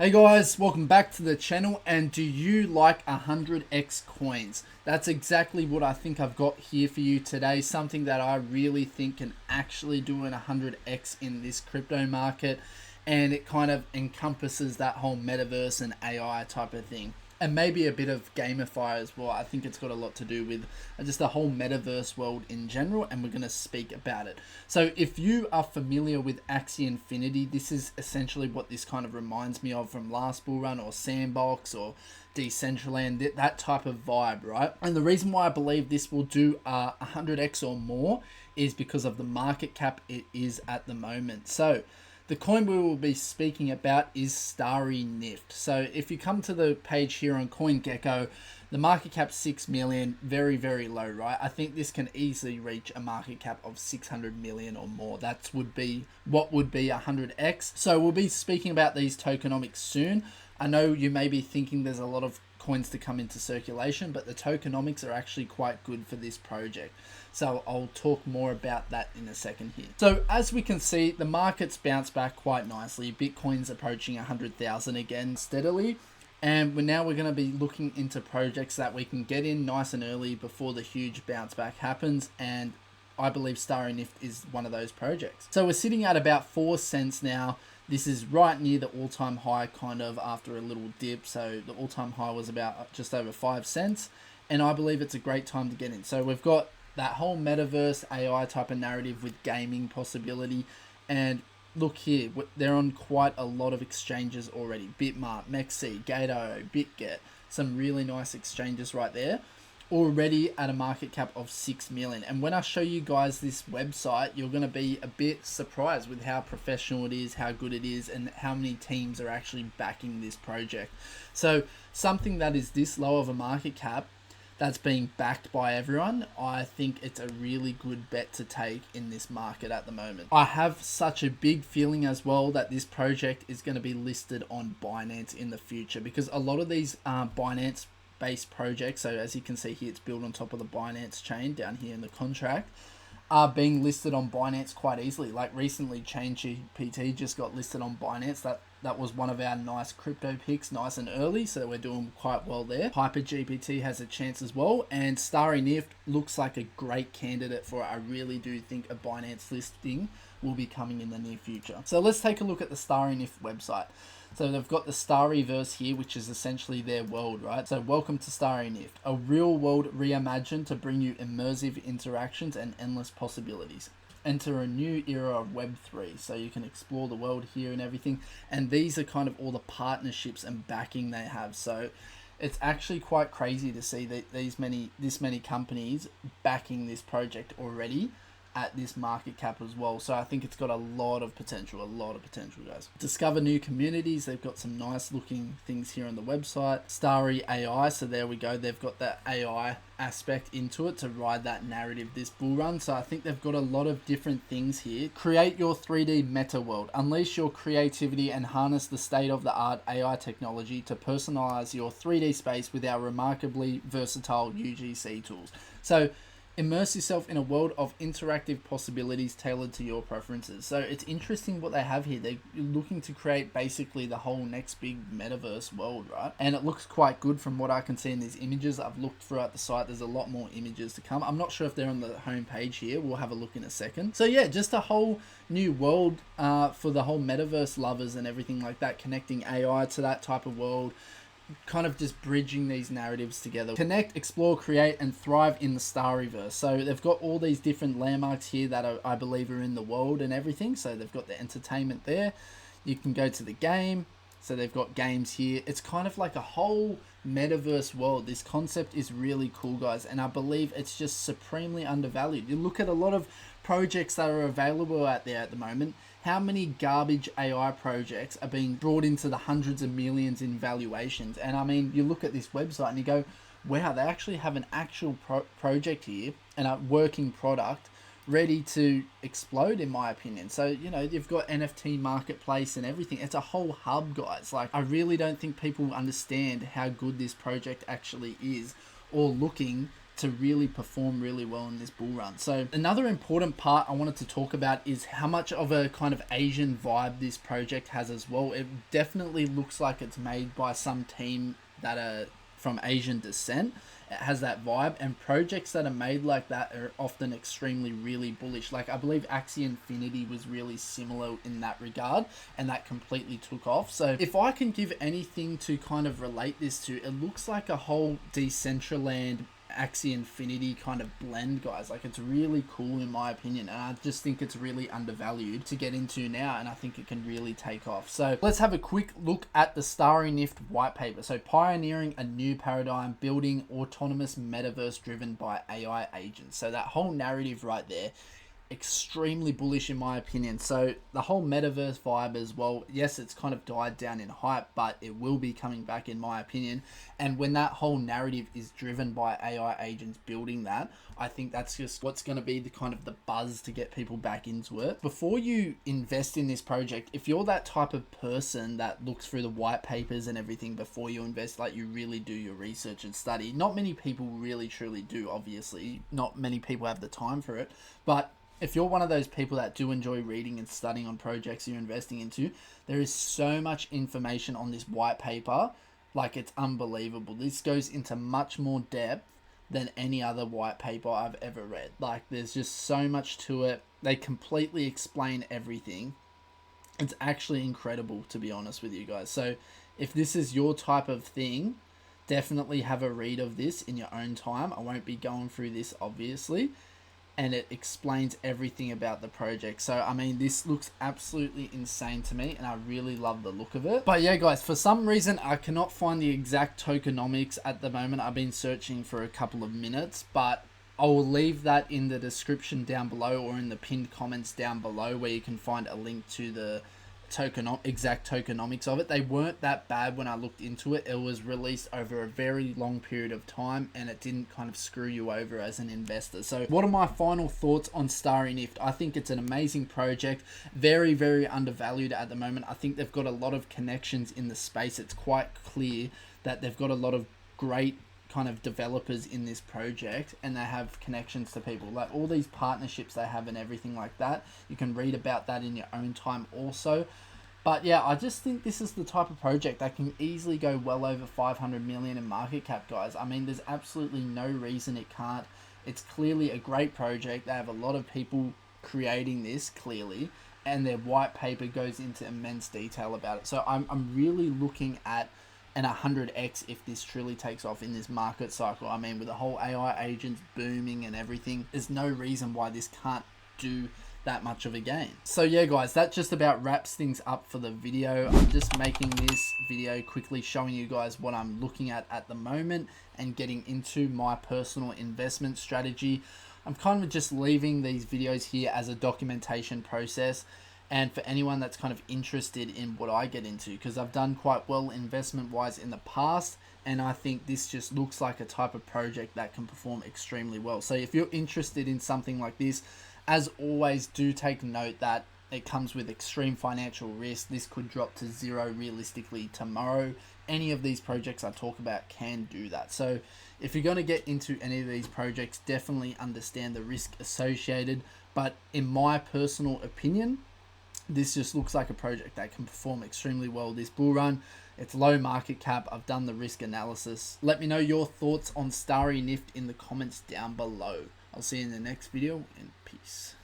Hey guys, welcome back to the channel. And do you like 100x coins? That's exactly what I think I've got here for you today. Something that I really think can actually do an 100x in this crypto market. And it kind of encompasses that whole metaverse and AI type of thing. And maybe a bit of gamify as well. I think it's got a lot to do with just the whole metaverse world in general, and we're going to speak about it. So if you are familiar with Axie Infinity, this is essentially what this kind of reminds me of from last bull run or Sandbox or Decentraland, that type of vibe, right? And the reason why I believe this will do 100x or more is because of the market cap it is at the moment. So the coin we will be speaking about is StarryNift. So if you come to the page here on CoinGecko, the market cap 6 million, very, very low, right? I think this can easily reach a market cap of 600 million or more. That would be what would be 100x. So we'll be speaking about these tokenomics soon. I know you may be thinking there's a lot of coins to come into circulation, but the tokenomics are actually quite good for this project. So I'll talk more about that in a second here. So as we can see, the market's bounced back quite nicely. Bitcoin's approaching 100,000 again steadily. And we're going to be looking into projects that we can get in nice and early before the huge bounce back happens. And I believe StarryNift is one of those projects. So we're sitting at about 4 cents now. This is right near the all-time high kind of after a little dip. So the all-time high was about just over 5 cents. And I believe it's a great time to get in. So we've got that whole metaverse AI type of narrative with gaming possibility. And look here, they're on quite a lot of exchanges already. Bitmart, Mexi, Gate.io, BitGet. Some really nice exchanges right there. Already at a market cap of 6 million. And when I show you guys this website, you're going to be a bit surprised with how professional it is, how good it is, and how many teams are actually backing this project. So something that is this low of a market cap that's being backed by everyone, I think it's a really good bet to take in this market at the moment. I have such a big feeling as well that this project is going to be listed on Binance in the future, because a lot of these Binance based projects, so as you can see here, it's built on top of the Binance chain down here in the contract, are being listed on Binance quite easily. Like recently, ChainGPT just got listed on Binance. That was one of our nice crypto picks, nice and early, so we're doing quite well there. HyperGPT has a chance as well, and StarryNift looks like a great candidate for it. I really do think a Binance listing will be coming in the near future. So let's take a look at the StarryNift website. So they've got the Starryverse here, which is essentially their world, right? So welcome to StarryNift, a real world reimagined to bring you immersive interactions and endless possibilities. Enter a new era of Web3, so you can explore the world here and everything. And these are kind of all the partnerships and backing they have. So it's actually quite crazy to see that this many companies backing this project already at this market cap as well. So I think it's got a lot of potential, guys. Discover new communities. They've got some nice looking things here on the website. Starry AI, so there we go. They've got that AI aspect into it to ride that narrative this bull run. So I think they've got a lot of different things here. Create your 3D meta world. Unleash your creativity and harness the state-of-the-art AI technology to personalize your 3D space with our remarkably versatile UGC tools. So immerse yourself in a world of interactive possibilities tailored to your preferences. So it's interesting what they have here. They're looking to create basically the whole next big metaverse world, right? And it looks quite good from what I can see in these images. I've looked throughout the site. There's a lot more images to come. I'm not sure if they're on the home page here. We'll have a look in a second. So yeah, just a whole new world for the whole metaverse lovers and everything like that, connecting AI to that type of world. Kind of just bridging these narratives together. Connect, explore, create, and thrive in the Starryverse. So they've got all these different landmarks here that I believe are in the world and everything. So they've got the entertainment there. You can go to the game. So they've got games here. It's kind of like a whole metaverse world. This concept is really cool, guys. And I believe it's just supremely undervalued. You look at a lot of projects that are available out there at the moment. How many garbage AI projects are being brought into the hundreds of millions in valuations? And I mean, you look at this website and you go, wow, they actually have an actual project here and a working product ready to explode, in my opinion. So, you know, you've got NFT marketplace and everything. It's a whole hub, guys. Like, I really don't think people understand how good this project actually is, or looking to really perform really well in this bull run. So another important part I wanted to talk about is how much of a kind of Asian vibe this project has as well. It definitely looks like it's made by some team that are from Asian descent. It has that vibe, and projects that are made like that are often extremely really bullish. Like I believe Axie Infinity was really similar in that regard, and that completely took off. So if I can give anything to kind of relate this to, it looks like a whole Decentraland Axie Infinity kind of blend, guys. Like it's really cool in my opinion, and I just think it's really undervalued to get into now, and I think it can really take off. So let's have a quick look at the StarryNift white paper. So pioneering a new paradigm, building autonomous metaverse driven by AI agents. So that whole narrative right there, extremely bullish in my opinion. So the whole metaverse vibe as well, yes, it's kind of died down in hype, but it will be coming back in my opinion. And when that whole narrative is driven by AI agents building that, I think that's just what's going to be the kind of the buzz to get people back into it. Before you invest in this project, if you're that type of person that looks through the white papers and everything before you invest, like you really do your research and study, not many people really truly do, obviously not many people have the time for it, but if you're one of those people that do enjoy reading and studying on projects you're investing into, there is so much information on this white paper. Like it's unbelievable. This goes into much more depth than any other white paper I've ever read. Like there's just so much to it. They completely explain everything. It's actually incredible, to be honest with you guys. So if this is your type of thing, definitely have a read of this in your own time. I won't be going through this obviously. And it explains everything about the project. So, I mean, this looks absolutely insane to me, and I really love the look of it. But yeah, guys, for some reason, I cannot find the exact tokenomics at the moment. I've been searching for a couple of minutes, but I will leave that in the description down below or in the pinned comments down below where you can find a link to the exact tokenomics of it. They weren't that bad when I looked into it. It was released over a very long period of time, and it didn't kind of screw you over as an investor. So what are my final thoughts on StarryNift? I think it's an amazing project, very, very undervalued at the moment. I think they've got a lot of connections in the space. It's quite clear that they've got a lot of great kind of developers in this project, and they have connections to people, like all these partnerships they have and everything like that. You can read about that in your own time also. But yeah, I just think this is the type of project that can easily go well over 500 million in market cap, guys. I mean, there's absolutely no reason it can't. It's clearly a great project. They have a lot of people creating this clearly, and their white paper goes into immense detail about it. So I'm really looking at an 100x if this truly takes off in this market cycle. I mean, with the whole AI agents booming and everything, there's no reason why this can't do that much of a gain. So yeah, guys, that just about wraps things up for the video. I'm just making this video quickly showing you guys what I'm looking at the moment and getting into my personal investment strategy. I'm kind of just leaving these videos here as a documentation process, and for anyone that's kind of interested in what I get into, because I've done quite well investment wise in the past, and I think this just looks like a type of project that can perform extremely well. So if you're interested in something like this, as always, do take note that it comes with extreme financial risk. This could drop to zero realistically tomorrow. Any of these projects I talk about can do that. So if you're going to get into any of these projects, definitely understand the risk associated. But in my personal opinion, this just looks like a project that can perform extremely well this bull run. It's low market cap. I've done the risk analysis. Let me know your thoughts on StarryNift in the comments down below. I'll see you in the next video, and peace.